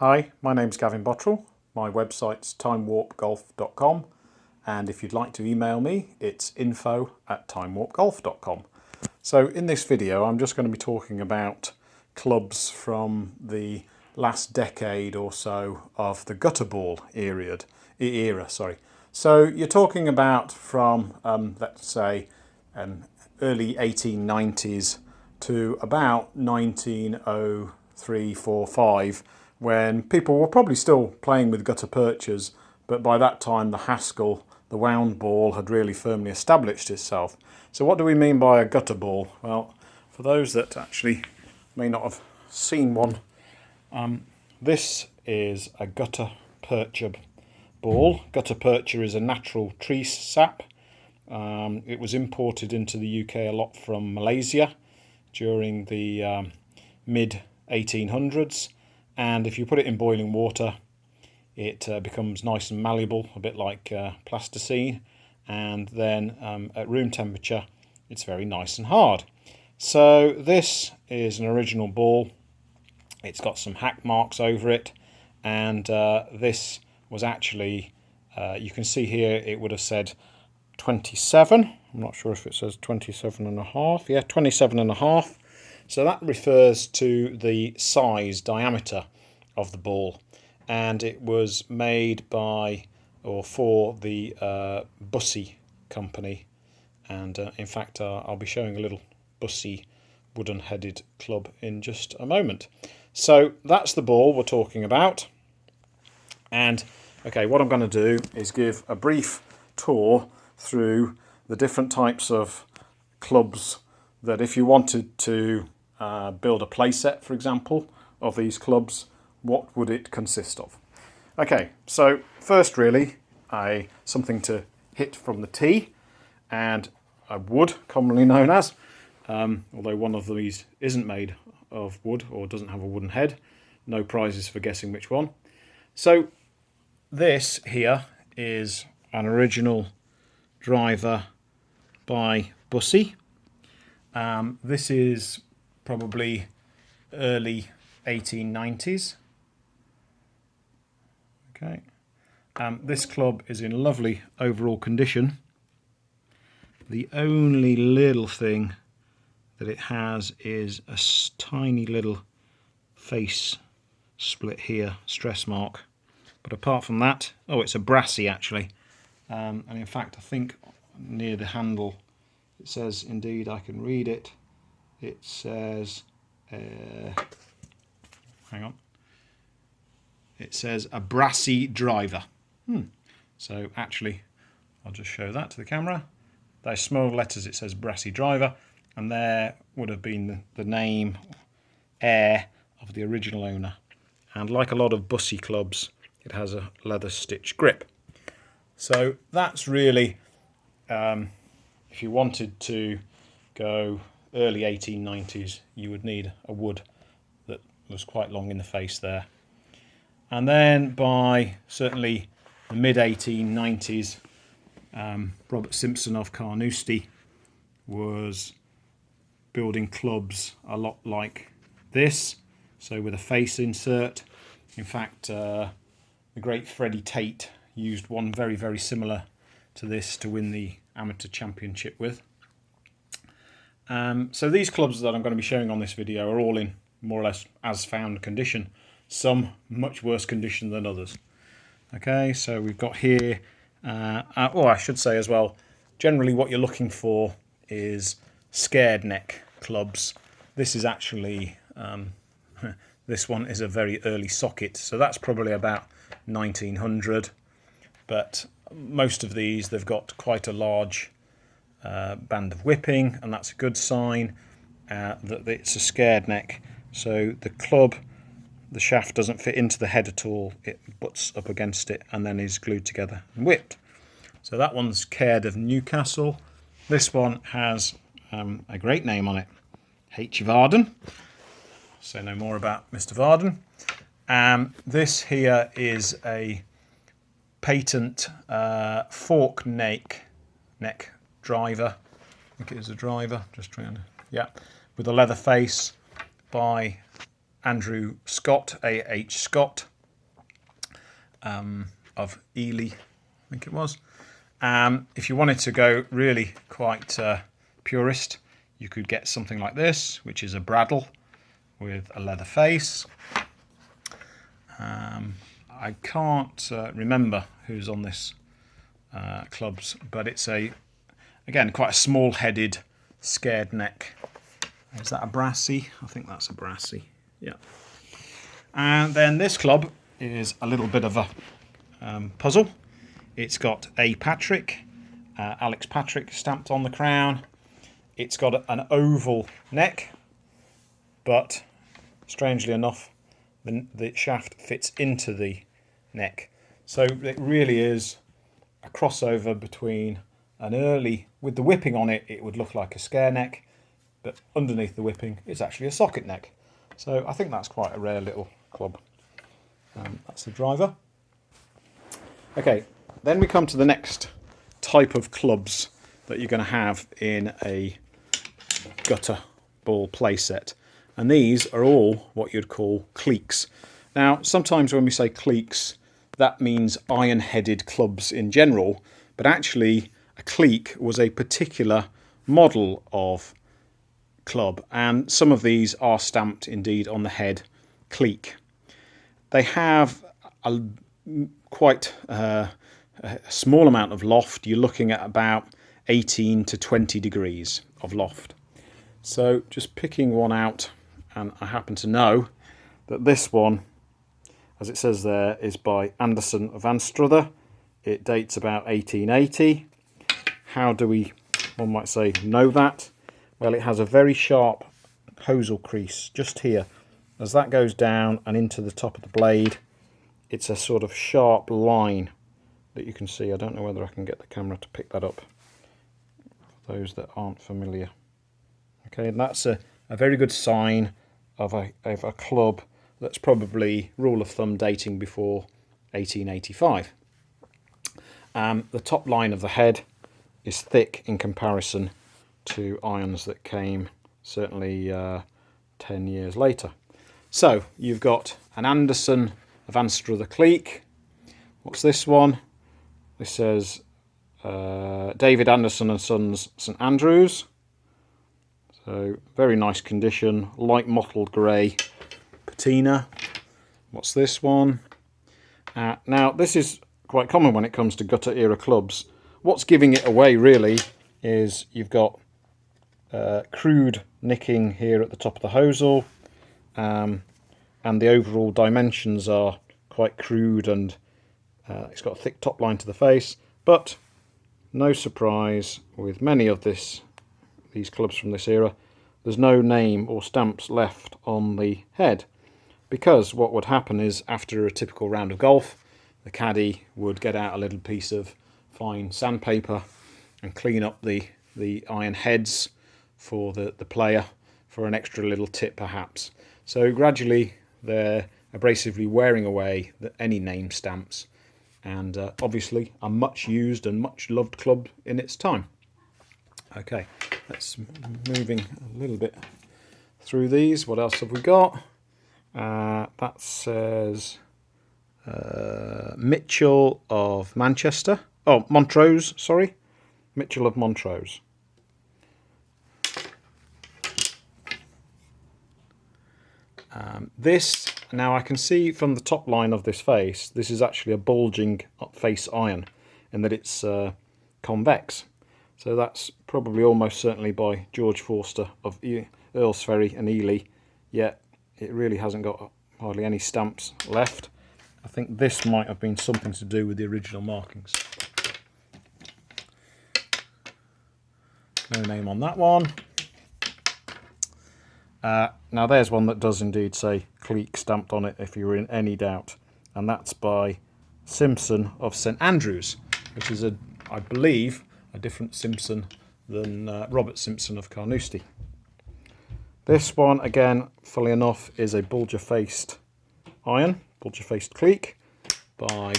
Hi, my name's Gavin Bottrell. My website's timewarpgolf.com, and if you'd like to email me, it's info@timewarpgolf.com. So in this video I'm just going to be talking about clubs from the last decade or so of the gutter ball era. So you're talking about from let's say early 1890s to about 1903, 4, 5, when people were probably still playing with gutta perchers, but by that time the Haskell, the wound ball, had really firmly established itself. So what do we mean by a gutter ball? Well, for those that actually may not have seen one, this is a gutta percha ball. Gutta percha is a natural tree sap. It was imported into the UK a lot from Malaysia during the mid 1800s, and if you put it in boiling water it becomes nice and malleable, a bit like plasticine, and then at room temperature it's very nice and hard. So this is an original ball. It's got some hack marks over it, and this was actually, you can see here it would have said 27. I'm not sure if it says 27 and a half. Yeah, 27 and a half. So that refers to the size, diameter of the ball, and it was made by or for the Bussey company, and in fact I'll be showing a little Bussey wooden headed club in just a moment. So that's the ball we're talking about, and okay, what I'm going to do is give a brief tour through the different types of clubs that, if you wanted to build a play set, for example, of these clubs, what would it consist of? Okay, so first really something to hit from the tee, and a wood, commonly known as, although one of these isn't made of wood or doesn't have a wooden head. No prizes for guessing which one. So this here is an original driver by Bussey. This is probably early 1890s. Okay, this club is in lovely overall condition. The only little thing that it has is a tiny little face split here, stress mark. But apart from that, oh, it's a brassy actually. And in fact, I think near the handle it says, indeed I can read it, it says, hang on, it says a brassy driver. So actually, I'll just show that to the camera. Those small letters, it says brassy driver, and there would have been the name, heir of the original owner. And like a lot of Bussey clubs, it has a leather stitch grip. So that's really, if you wanted to go early 1890s, you would need a wood that was quite long in the face there. And then by certainly the mid 1890s, Robert Simpson of Carnoustie was building clubs a lot like this, so with a face insert. In fact, the great Freddie Tate used one very, very similar to this to win the amateur championship with. So these clubs that I'm going to be showing on this video are all in more or less as found condition, some much worse condition than others. Okay, so we've got here, I should say as well, generally what you're looking for is scared neck clubs. This is actually, this one is a very early socket, so that's probably about 1900, but most of these, they've got quite a large band of whipping, and that's a good sign that it's a scared neck. So the club, the shaft doesn't fit into the head at all, it butts up against it and then is glued together and whipped. So that one's Caird of Newcastle. This one has a great name on it, H. Varden. Say no more about Mr. Varden. This here is a patent fork neck driver. I think it is a driver, just trying to, yeah, with a leather face by Andrew Scott, A.H. Scott. of Ely, I think it was. If you wanted to go really quite purist, you could get something like this, which is a Bradle with a leather face. I can't remember who's on this clubs, but it's again quite a small-headed, scared neck. Is that a Brassy? I think that's a Brassy. Yeah. And then this club is a little bit of a puzzle. It's got A. Patrick, Alex Patrick stamped on the crown. It's got an oval neck, but strangely enough, the shaft fits into the neck. So it really is a crossover between an early, with the whipping on it, it would look like a scare neck, but underneath the whipping, it's actually a socket neck. So I think that's quite a rare little club. That's the driver. Okay, then we come to the next type of clubs that you're going to have in a gutter ball playset. And these are all what you'd call cleeks. Now, sometimes when we say cleeks, that means iron-headed clubs in general, but actually a cleek was a particular model of club, and some of these are stamped indeed on the head cleek. They have a quite a small amount of loft. You're looking at about 18 to 20 degrees of loft. So just picking one out, and I happen to know that this one, as it says there, is by Anderson of Anstruther. It dates about 1880. How do we, one might say, know that? Well, it has a very sharp hosel crease just here. As that goes down and into the top of the blade, it's a sort of sharp line that you can see. I don't know whether I can get the camera to pick that up, for those that aren't familiar. Okay, and that's a very good sign of a club that's probably, rule of thumb, dating before 1885. The top line of the head is thick in comparison to irons that came certainly 10 years later. So you've got an Anderson of Anstruther cleek. What's this one? This says David Anderson and Sons, St Andrews. So very nice condition, light mottled grey patina. What's this one? Now this is quite common when it comes to gutter era clubs. What's giving it away really is you've got crude nicking here at the top of the hosel, and the overall dimensions are quite crude, and it's got a thick top line to the face. But no surprise with many of these clubs from this era, there's no name or stamps left on the head, because what would happen is after a typical round of golf, the caddy would get out a little piece of fine sandpaper and clean up the iron heads for the player for an extra little tip perhaps. So gradually they're abrasively wearing away any name stamps, and obviously a much used and much loved club in its time. Okay, let's moving a little bit through these. What else have we got? That says Mitchell of Manchester. Oh, Montrose, sorry. Mitchell of Montrose. This, now I can see from the top line of this face, this is actually a bulging face iron, in that it's convex. So that's probably almost certainly by George Forster of Earlsferry and Ely, yet it really hasn't got hardly any stamps left. I think this might have been something to do with the original markings. No name on that one. Now there's one that does indeed say cleek stamped on it if you were in any doubt, and that's by Simpson of St Andrews, which is I believe a different Simpson than Robert Simpson of Carnoustie. This one again, fully enough, is a bulger-faced iron, bulger-faced cleek by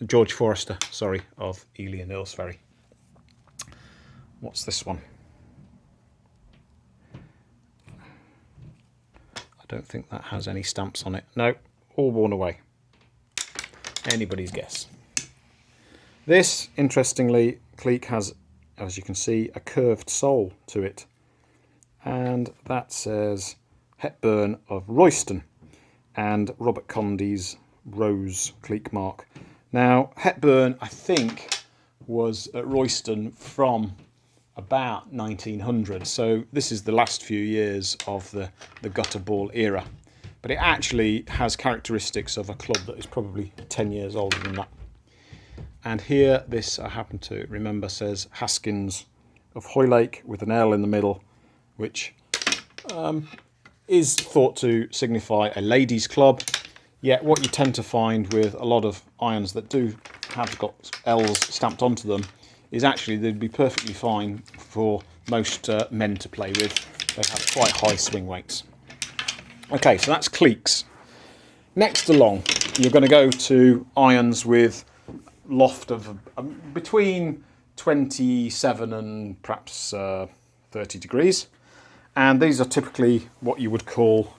George Forster, sorry, of Ely and Earlsferry. What's this one? don't think that has any stamps on it. No, all worn away. Anybody's guess. This, interestingly, cleek has, as you can see, a curved sole to it. And that says Hepburn of Royston and Robert Condy's Rose cleek mark. Now, Hepburn, I think, was at Royston from about 1900, so this is the last few years of the gutter ball era. But it actually has characteristics of a club that is probably 10 years older than that. And here, this I happen to remember says Haskins of Hoylake with an L in the middle, which is thought to signify a ladies' club. Yet what you tend to find with a lot of irons that do have got L's stamped onto them is actually they'd be perfectly fine for most men to play with. They have quite high swing weights. Okay, so that's cleeks. Next along, you're going to go to irons with loft of between 27 and perhaps 30 degrees. And these are typically what you would call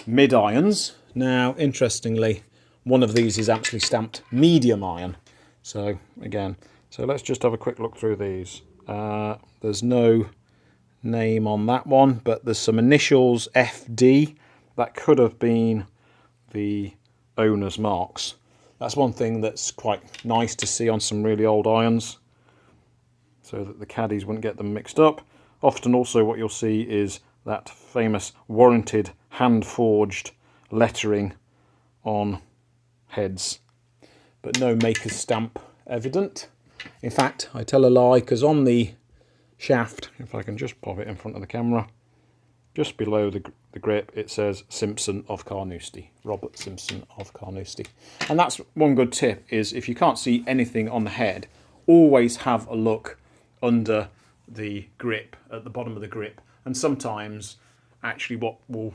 mid irons. Now, interestingly, one of these is actually stamped medium iron. So again, so let's just have a quick look through these. There's no name on that one, but there's some initials FD. That could have been the owner's marks. That's one thing that's quite nice to see on some really old irons, so that the caddies wouldn't get them mixed up. Often also what you'll see is that famous warranted hand-forged lettering on heads, but no maker's stamp evident. In fact, I tell a lie, because on the shaft, if I can just pop it in front of the camera, just below the grip, it says Simpson of Carnoustie, Robert Simpson of Carnoustie. And that's one good tip, is if you can't see anything on the head, always have a look under the grip, at the bottom of the grip. And sometimes actually what will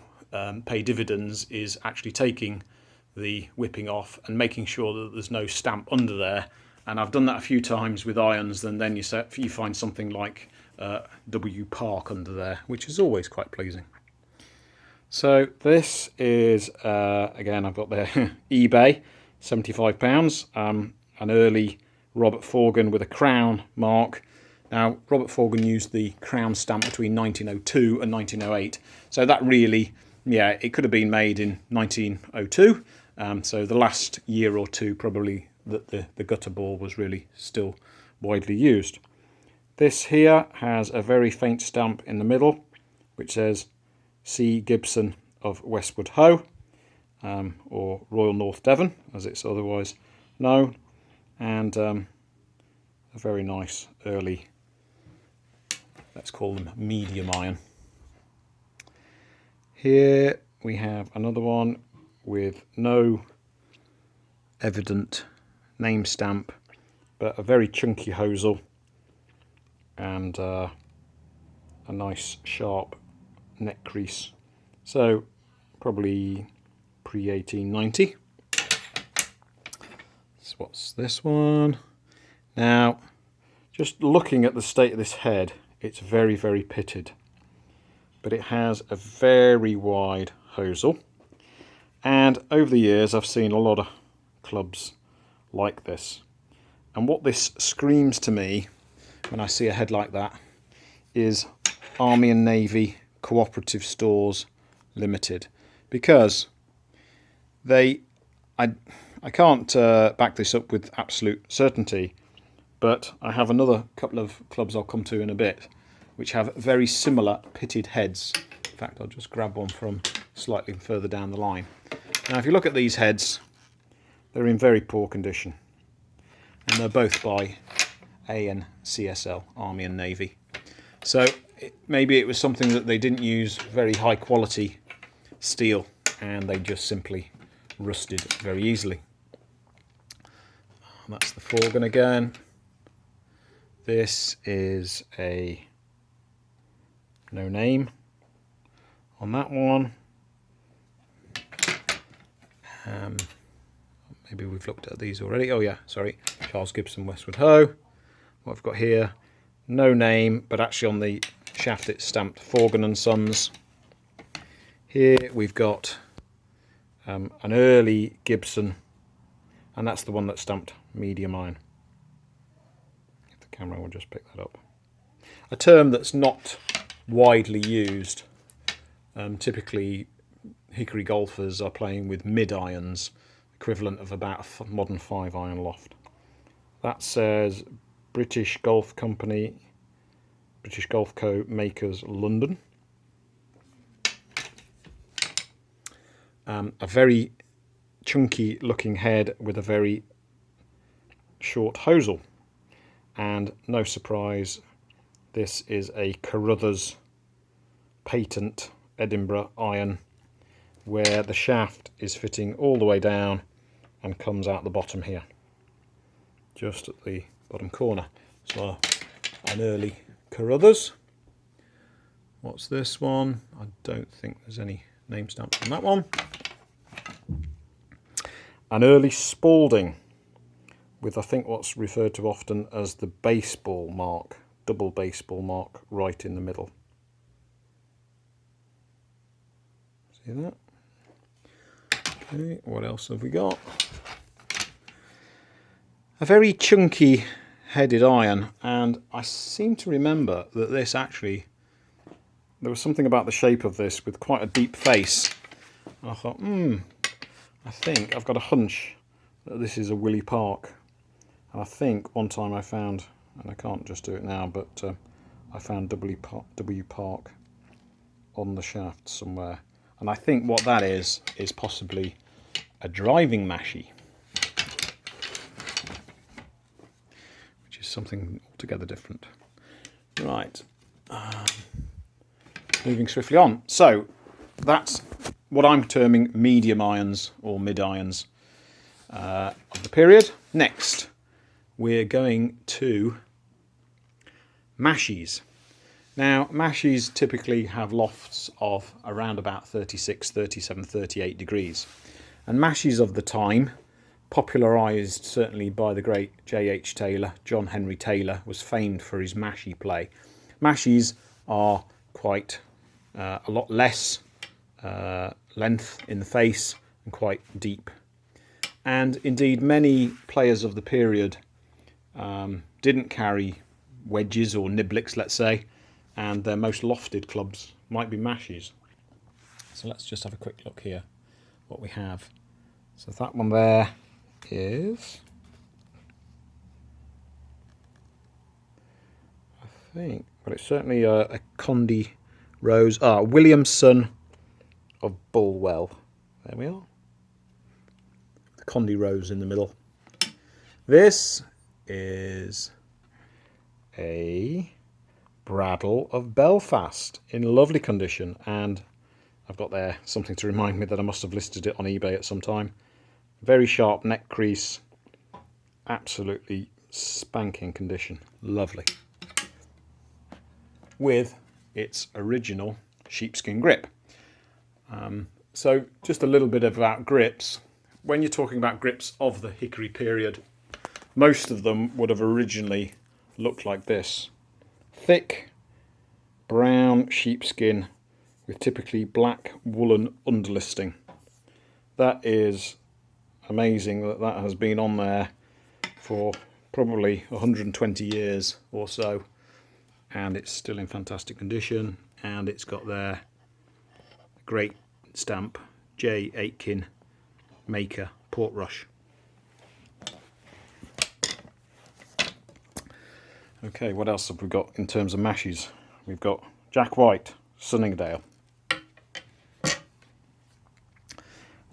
pay dividends is actually taking the whipping off and making sure that there's no stamp under there. And I've done that a few times with irons, and then you find something like W Park under there, which is always quite pleasing. So this is, again, I've got there eBay, £75, an early Robert Forgan with a crown mark. Now, Robert Forgan used the crown stamp between 1902 and 1908, so that really, yeah, it could have been made in 1902, so the last year or two probably that the gutter ball was really still widely used. This here has a very faint stamp in the middle, which says C. Gibson of Westwood Hoe, or Royal North Devon, as it's otherwise known, and a very nice early, let's call them medium iron. Here we have another one with no evident name stamp, but a very chunky hosel and a nice sharp neck crease. So probably pre-1890. So what's this one? Now, just looking at the state of this head, it's very, very pitted, but it has a very wide hosel. And over the years, I've seen a lot of clubs like this. And what this screams to me when I see a head like that is Army and Navy Cooperative Stores Limited, because I can't back this up with absolute certainty, but I have another couple of clubs I'll come to in a bit which have very similar pitted heads. In fact, I'll just grab one from slightly further down the line. Now, if you look at these heads, they're in very poor condition, and they're both by ANCSL, Army and Navy. So maybe it was something that they didn't use very high quality steel, and they just simply rusted very easily. That's the Forgan again. This is a no name on that one. Maybe we've looked at these already. Oh yeah, sorry, Charles Gibson Westwood Hoe. What I've got here, no name, but actually on the shaft it's stamped Forgan and Sons. Here we've got an early Gibson, and that's the one that's stamped medium iron. If the camera will just pick that up. A term that's not widely used. Typically hickory golfers are playing with mid-irons, equivalent of about a modern 5-iron loft. That says British Golf Company, British Golf Co. Makers, London. A very chunky looking head with a very short hosel, and no surprise, this is a Carruthers patent Edinburgh iron, where the shaft is fitting all the way down and comes out the bottom here, just at the bottom corner. So an early Carruthers. What's this one? I don't think there's any name stamp on that one. An early Spalding, with I think what's referred to often as the baseball mark, double baseball mark right in the middle. See that? Okay, what else have we got? A very chunky headed iron, and I seem to remember that this actually, there was something about the shape of this with quite a deep face. And I thought, I think I've got a hunch that this is a Willie Park. And I think one time I found, and I can't just do it now, but I found W Park on the shaft somewhere. And I think what that is possibly a driving mashie, which is something altogether different. Right, moving swiftly on. So that's what I'm terming medium irons or mid irons of the period. Next, we're going to mashies. Now, mashies typically have lofts of around about 36, 37, 38 degrees. And mashies of the time, popularised certainly by the great J.H. Taylor, John Henry Taylor, was famed for his mashie play. Mashies are quite a lot less length in the face and quite deep. And indeed, many players of the period didn't carry wedges or niblicks, let's say, and their most lofted clubs might be mashies. So let's just have a quick look here what we have. So that one there is, I think, but it's certainly a Condy Rose, Williamson of Bulwell. There we are. The Condy Rose in the middle. This is a Bradle of Belfast in lovely condition, and I've got there something to remind me that I must have listed it on eBay at some time. Very sharp neck crease, absolutely spanking condition, lovely, with its original sheepskin grip. So just a little bit about grips. When you're talking about grips of the hickory period, most of them would have originally looked like this. Thick brown sheepskin with typically black woolen underlisting. That is amazing that that has been on there for probably 120 years or so, and it's still in fantastic condition, and it's got their great stamp, J. Aitken, Maker, Portrush. Okay, what else have we got in terms of mashies? We've got Jack White, Sunningdale.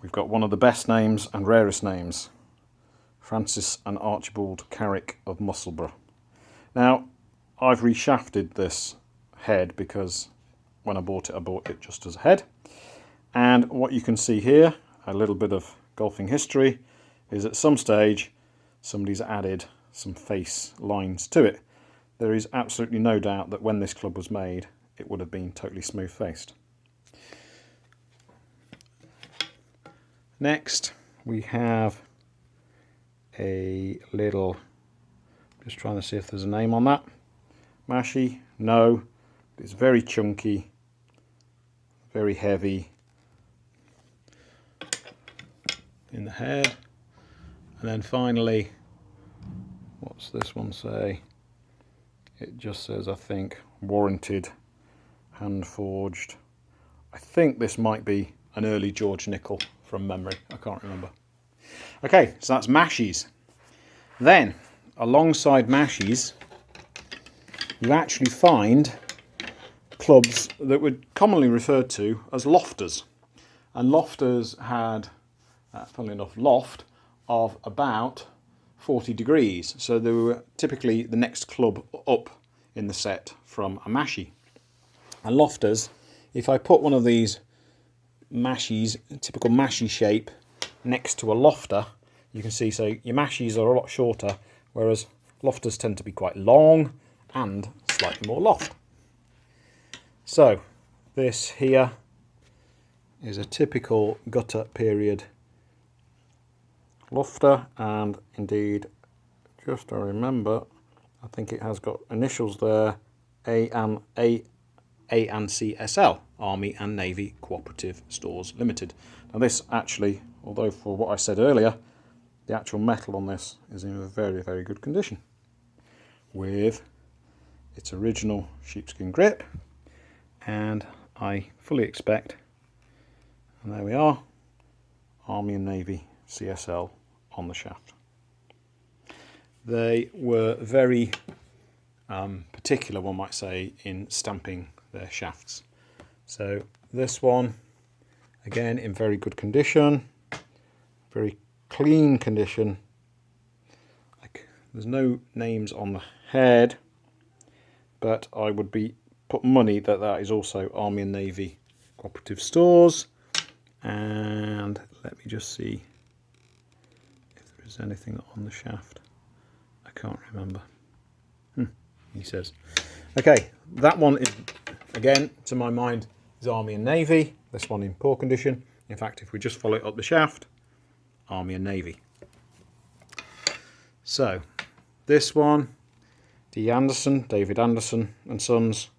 We've got one of the best names and rarest names, Francis and Archibald Carrick of Musselburgh. Now, I've reshafted this head because when I bought it just as a head. And what you can see here, a little bit of golfing history, is at some stage somebody's added some face lines to it. There is absolutely no doubt that when this club was made, it would have been totally smooth-faced. Next, we have a little, just trying to see if there's a name on that. Mashie, no, it's very chunky, very heavy, in the head. And then finally, what's this one say? It just says, I think, warranted, hand forged. I think this might be an early George nickel from memory. I can't remember. Okay, so that's mashies. Then, alongside mashies, you actually find clubs that were commonly referred to as lofters. And lofters had, funnily enough, loft of about 40 degrees. So they were typically the next club up in the set from a mashie. And lofters, if I put one of these mashies, typical mashie shape, next to a lofter, you can see, so your mashies are a lot shorter, whereas lofters tend to be quite long and slightly more loft. So this here is a typical gutter period lofter, and indeed, just to remember, I think it has got initials there, A and CSL, Army and Navy Cooperative Stores Limited. Now this actually, although for what I said earlier, the actual metal on this is in a very, very good condition, with its original sheepskin grip, and I fully expect, and there we are, Army and Navy CSL on the shaft. They were very particular, one might say, in stamping their shafts. So this one, again, in very good condition, very clean condition. Like, there's no names on the head, but I would put money that that is also Army and Navy Cooperative Stores. And let me just see if there is anything on the shaft. I can't remember. He says. Okay, that one is, again, to my mind, is Army and Navy. This one in poor condition. In fact, if we just follow it up the shaft, Army and Navy. So, this one, David Anderson and Sons.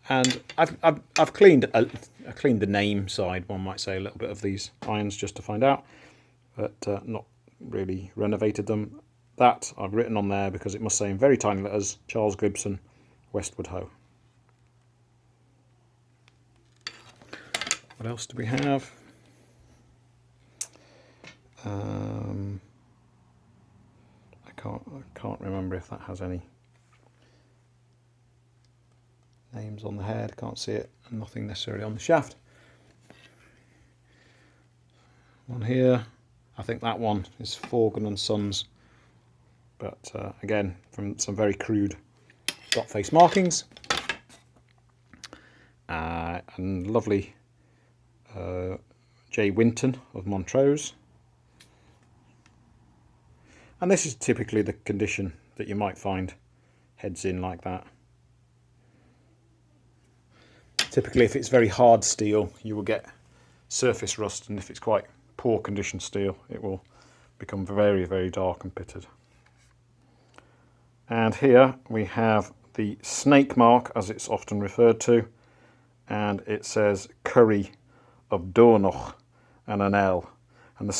And I've cleaned the name side, one might say, a little bit of these irons just to find out, but not really renovated them. That I've written on there because it must say in very tiny letters, Charles Gibson, Westward Ho. What else do we have? I can't remember if that has any names on the head. Can't see it, and nothing necessarily on the shaft. One here, I think that one is Forgan and Sons, but again, from some very crude dot face markings, and lovely J. Winton of Montrose. And this is typically the condition that you might find heads in like that. Typically, if it's very hard steel, you will get surface rust, and if it's quite poor condition steel, it will become very, very dark and pitted. And here we have the snake mark, as it's often referred to, and it says Curry of Dornoch and an L. And the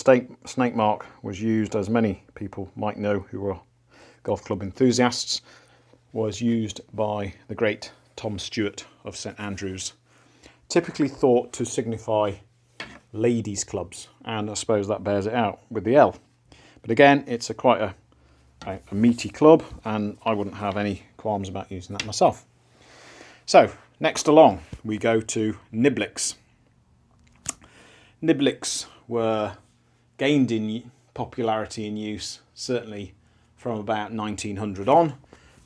snake mark was used, as many people might know who are golf club enthusiasts, was used by the great Tom Stewart of St Andrews, typically thought to signify ladies' clubs, and I suppose that bears it out with the L. But again, it's quite a meaty club, and I wouldn't have any qualms about using that myself. So, next along, we go to Niblicks. Niblicks were gained in popularity and use, certainly from about 1900 on.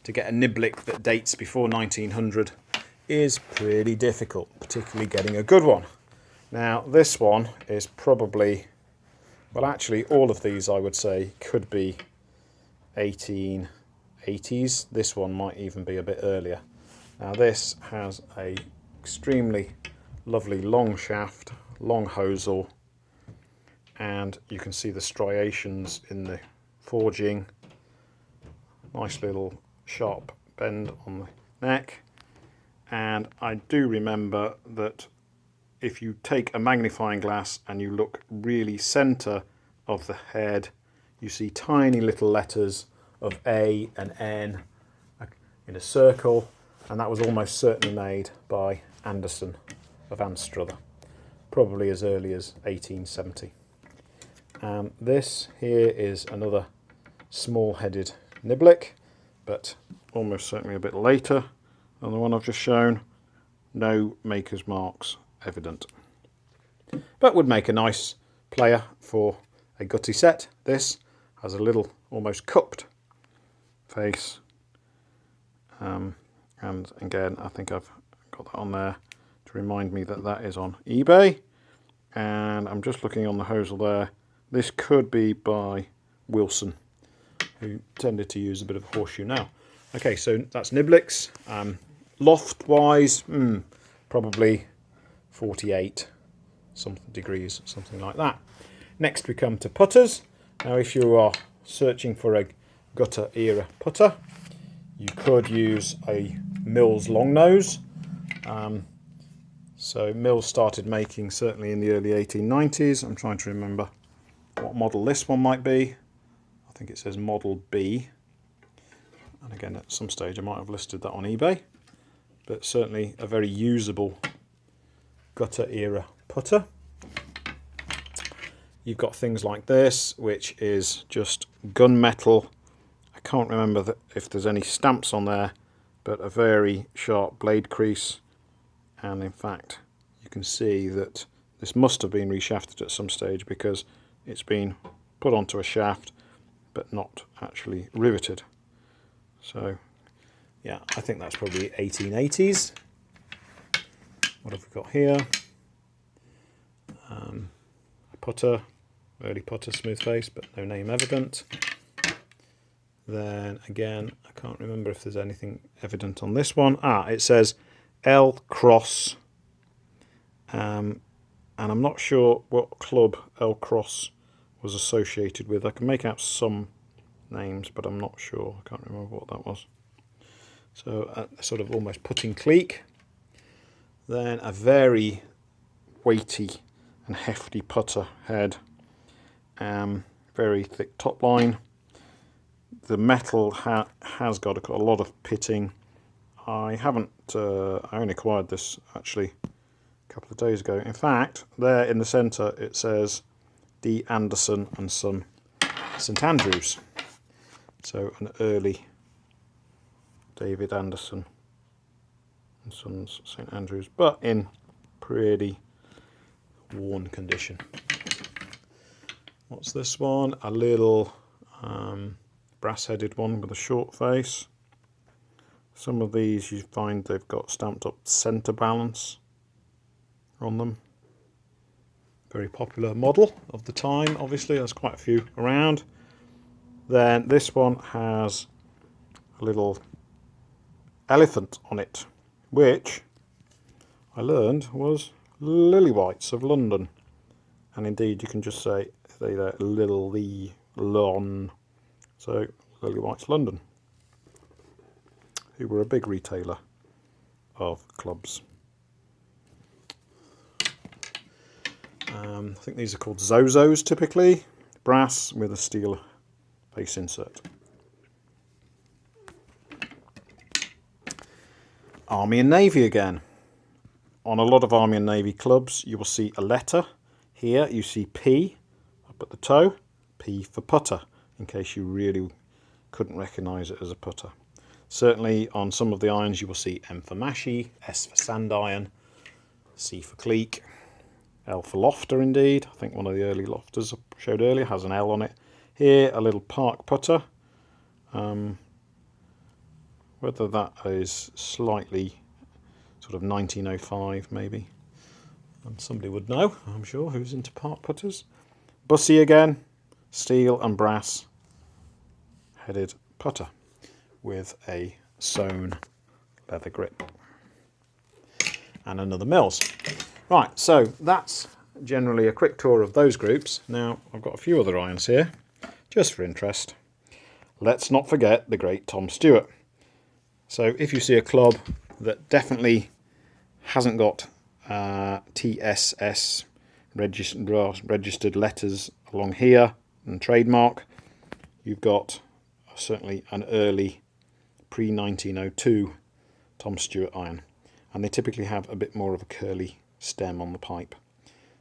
To get a niblick that dates before 1900 is pretty difficult, particularly getting a good one. Now, this one is probably, well, actually, all of these I would say could be 1880s. This one might even be a bit earlier. Now, this has a extremely lovely long shaft, long hosel, and you can see the striations in the forging. Nice little sharp bend on the neck, and I do remember that if you take a magnifying glass and you look really centre of the head, you see tiny little letters of A and N in a circle, and that was almost certainly made by Anderson of Anstruther, probably as early as 1870. This here is another small-headed niblick, but almost certainly a bit later than the one I've just shown. No maker's marks evident, but would make a nice player for a Gutty set. This has a little almost cupped face, and again I think I've got that on there to remind me that that is on eBay, and I'm just looking on the hosel there. This could be by Wilson, who tended to use a bit of a horseshoe now. Okay, so that's niblicks. Loft wise, probably 48 some degrees, something like that. Next we come to putters. Now if you are searching for a gutter era putter, you could use a Mills long nose. So Mills started making certainly in the early 1890s. I'm trying to remember what model this one might be. I think it says model B, and again at some stage I might have listed that on eBay, but certainly a very usable gutter era putter. You've got things like this, which is just gunmetal. I can't remember if there's any stamps on there, but a very sharp blade crease, and in fact you can see that this must have been reshafted at some stage, because it's been put onto a shaft but not actually riveted. So yeah, I think that's probably 1880s. What have we got here? A putter, early putter, smooth face, but no name evident. Then again, I can't remember if there's anything evident on this one. It says L Cross, and I'm not sure what club L Cross was associated with. I can make out some names, but I'm not sure. I can't remember what that was. So a sort of almost putting cleek. Then a very weighty and hefty putter head, very thick top line. The metal has got a lot of pitting. I only acquired this actually a couple of days ago. In fact, there in the centre it says D. Anderson and Son, St Andrews. So an early David Anderson and Sons St Andrews, but in pretty worn condition. What's this one? A little brass-headed one with a short face. Some of these you find they've got stamped up centre balance on them. Very popular model of the time, obviously. There's quite a few around. Then this one has a little elephant on it, which I learned was Lily Whites of London. And indeed you can just say there, Lily Lon. So Lily Whites London, who were a big retailer of clubs. I think these are called Zozos typically, brass with a steel face insert. Army and Navy again. On a lot of Army and Navy clubs you will see a letter. Here you see P up at the toe, P for putter, in case you really couldn't recognise it as a putter. Certainly on some of the irons you will see M for mashie, S for sand iron, C for cleek, L for lofter indeed. I think one of the early lofters I showed earlier has an L on it. Here a little park putter. Whether that is slightly sort of 1905 maybe. Somebody would know, I'm sure, who's into park putters. Bussy again, steel and brass headed putter with a sewn leather grip. And another Mills. Right, so that's generally a quick tour of those groups. Now I've got a few other irons here, just for interest. Let's not forget the great Tom Stewart. So if you see a club that definitely hasn't got TSS registered letters along here and trademark. You've got certainly an early pre-1902 Tom Stewart iron, and they typically have a bit more of a curly stem on the pipe.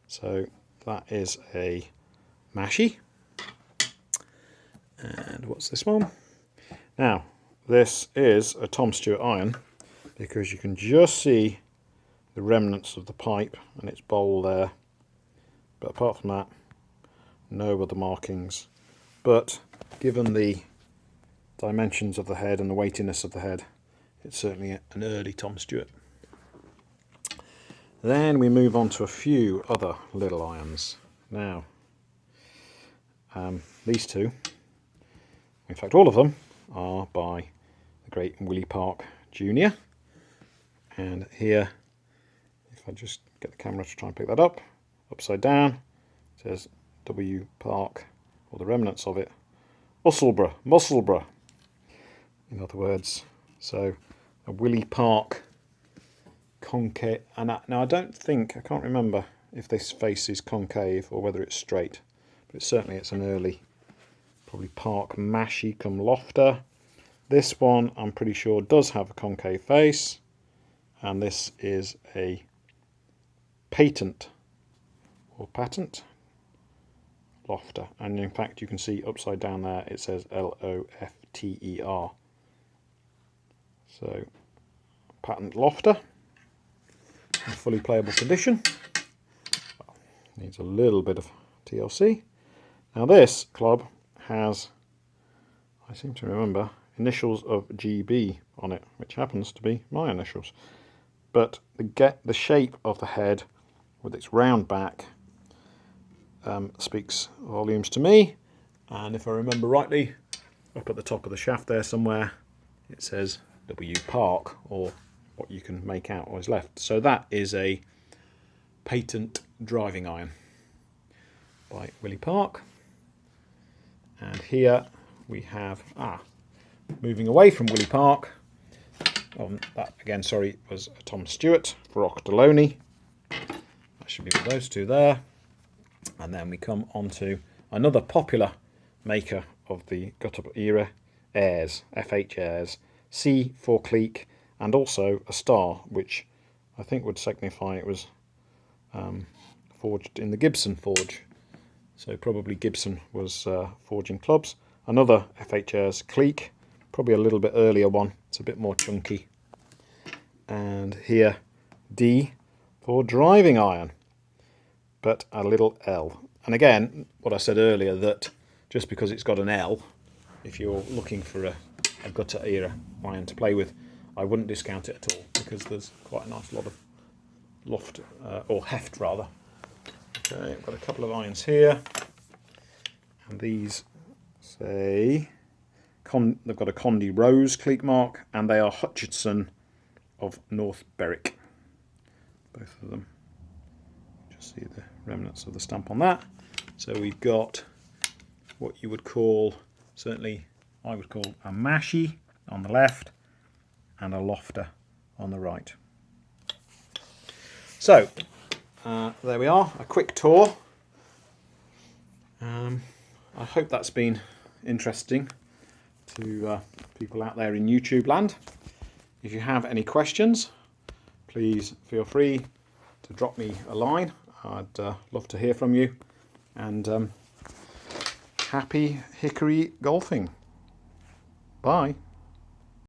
So that is a mashie. And what's this one? Now this is a Tom Stewart iron, because you can just see the remnants of the pipe and its bowl there, but apart from that, no other markings. But given the dimensions of the head and the weightiness of the head, it's certainly an early Tom Stewart. Then we move on to a few other little irons. Now, these two, in fact all of them, are by the great Willie Park Jr. And here, if I just get the camera to try and pick that up, upside down, it says W Park, or the remnants of it, Musselburgh, in other words. So a Willie Park concave, and now I can't remember if this face is concave or whether it's straight, but it's an early, probably Park mashie cum lofter. This one I'm pretty sure does have a concave face, and this is a patent lofter, and in fact you can see upside down there it says Lofter. So patent lofter in fully playable condition. Well, needs a little bit of TLC. Now this club has, I seem to remember, initials of GB on it, which happens to be my initials. But the shape of the head with its round back speaks volumes to me. And if I remember rightly, up at the top of the shaft there somewhere, it says W Park, or what you can make out what is left. So that is a patent driving iron by Willie Park. And here we have, moving away from Willie Park, that again, sorry, was a Tom Stewart for Octoloni. That should be with those two there. And then we come on to another popular maker of the Gutty era, Ayres, FH Ayres, C for Cleek, and also a star, which I think would signify it was forged in the Gibson forge. So probably Gibson was forging clubs. Another FH Ayres Cleek, probably a little bit earlier one. It's a bit more chunky. And here, D for driving iron, but a little L. And again, what I said earlier, that just because it's got an L, if you're looking for a Gutty era iron to play with, I wouldn't discount it at all, because there's quite a nice lot of loft, or heft rather. Okay, I've got a couple of irons here, and these say they've got a Condy Rose cleek mark, and they are Hutchinson of North Berwick, both of them. Just see the remnants of the stamp on that. So we've got what you would call, certainly I would call, a mashie on the left and a lofter on the right. So there we are, a quick tour. I hope that's been interesting to people out there in YouTube land. If you have any questions, please feel free to drop me a line. I'd love to hear from you, and happy hickory golfing. Bye.